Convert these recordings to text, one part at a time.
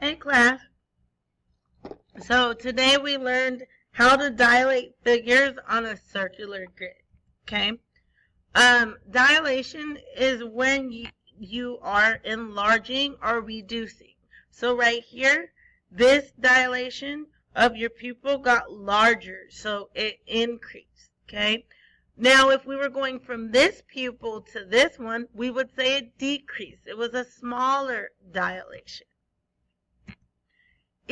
Hey class, so today we learned how to dilate figures on a circular grid, okay? Dilation is when you are enlarging or reducing. So right here, this dilation of your pupil got larger, so it increased, okay? Now, if we were going from this pupil to this one, we would say it decreased. It was a smaller dilation.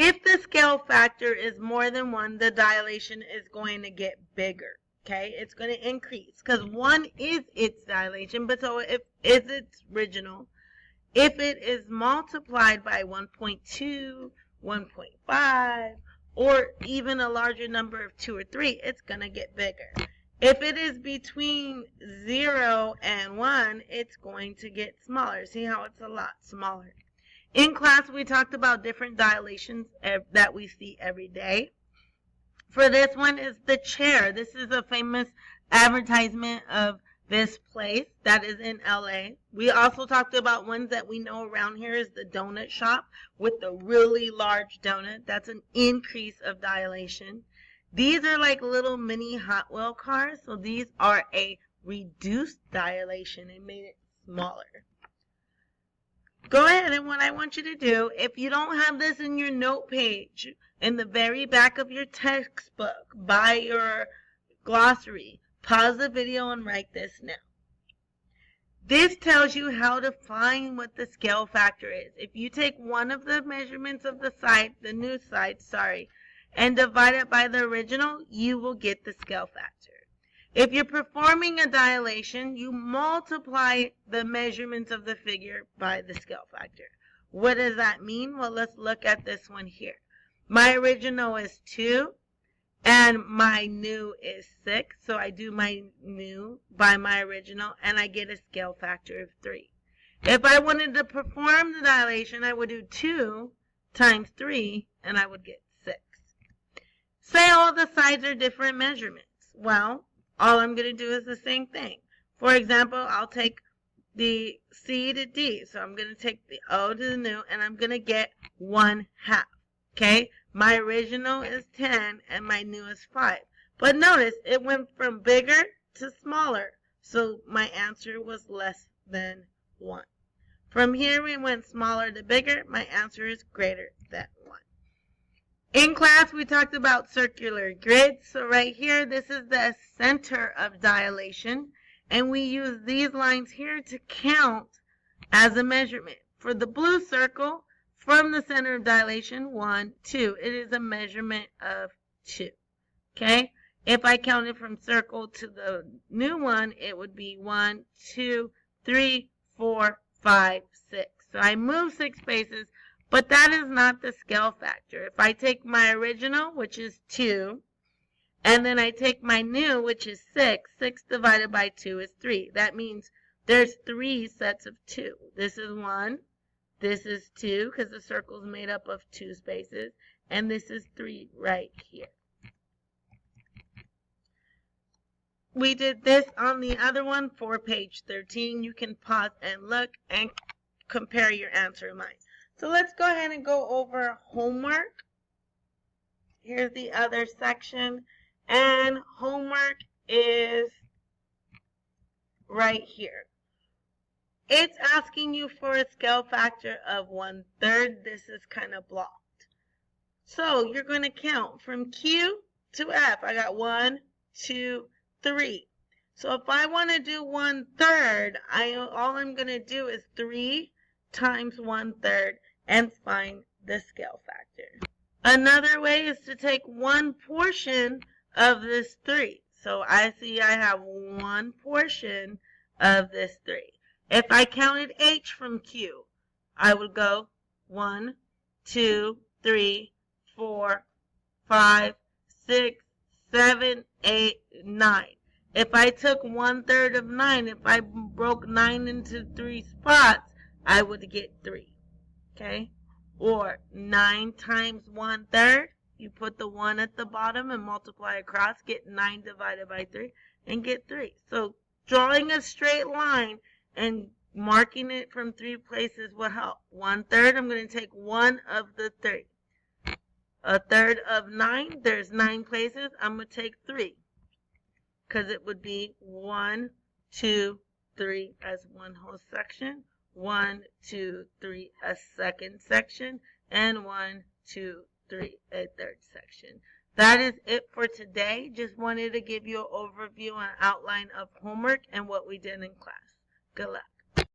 If the scale factor is more than 1, the dilation is going to get bigger. Okay, it's going to increase because 1 is its dilation, but so if is its original. If it is multiplied by 1.2, 1.5, or even a larger number of 2 or 3, it's going to get bigger. If it is between 0 and 1, it's going to get smaller. See how it's a lot smaller. In class, we talked about different dilations that we see every day. For this one is the chair. This is a famous advertisement of this place that is in LA. We also talked about ones that we know around here is the donut shop with the really large donut. That's an increase of dilation. These are like little mini Hot Wheel cars. So these are a reduced dilation and made it smaller. Go ahead, and what I want you to do, if you don't have this in your note page, in the very back of your textbook, by your glossary, pause the video and write this now. This tells you how to find what the scale factor is. If you take one of the measurements of the side, the new side, and divide it by the original, you will get the scale factor. If you're performing a dilation, you multiply the measurements of the figure by the scale factor. What does that mean? Well, let's look at this one here. My original is 2, and my new is 6. So I do my new by my original, and I get a scale factor of 3. If I wanted to perform the dilation, I would do 2 times 3, and I would get 6. Say all the sides are different measurements. Well, all I'm going to do is the same thing. For example, I'll take the C to D. So I'm going to take the O to the new, and I'm going to get 1/2. Okay? My original is 10, and my new is 5. But notice, it went from bigger to smaller. So my answer was less than 1. From here, we went smaller to bigger. My answer is greater than 1. In class, we talked about circular grids. So right here, this is the center of dilation. And we use these lines here to count as a measurement. For the blue circle, from the center of dilation, 1, 2. It is a measurement of 2. Okay? If I counted from circle to the new one, it would be 1, 2, 3, 4, 5, 6. So I move 6 spaces. But that is not the scale factor. If I take my original, which is 2, and then I take my new, which is 6, 6 divided by 2 is 3. That means there's 3 sets of 2. This is 1, this is 2, because the circle is made up of 2 spaces, and this is 3 right here. We did this on the other one for page 13. You can pause and look and compare your answer to mine. So let's go ahead and go over homework. Here's the other section. And homework is right here. It's asking you for a scale factor of 1/3. This is kind of blocked. So you're going to count from Q to F. I got 1, 2, 3. So if I want to do 1/3, all I'm going to do is 3 times 1/3. And find the scale factor. Another way is to take one portion of this 3. So I see I have one portion of this 3. If I counted H from Q, I would go 1, 2, 3, 4, 5, 6, 7, 8, 9. If I took 1/3 of 9, if I broke 9 into 3 spots, I would get 3. Okay, or 9 times 1/3, you put the 1 at the bottom and multiply across, get 9 divided by 3, and get 3. So drawing a straight line and marking it from 3 places will help. 1/3, I'm going to take one of the 3. 1/3 of 9, there's 9 places. I'm going to take 3. Because it would be 1, 2, 3 as one whole section. 1, 2, 3 a second section. And 1, 2, 3 a third section. That is it for today. Just wanted to give you an overview and outline of homework and what we did in class. Good luck.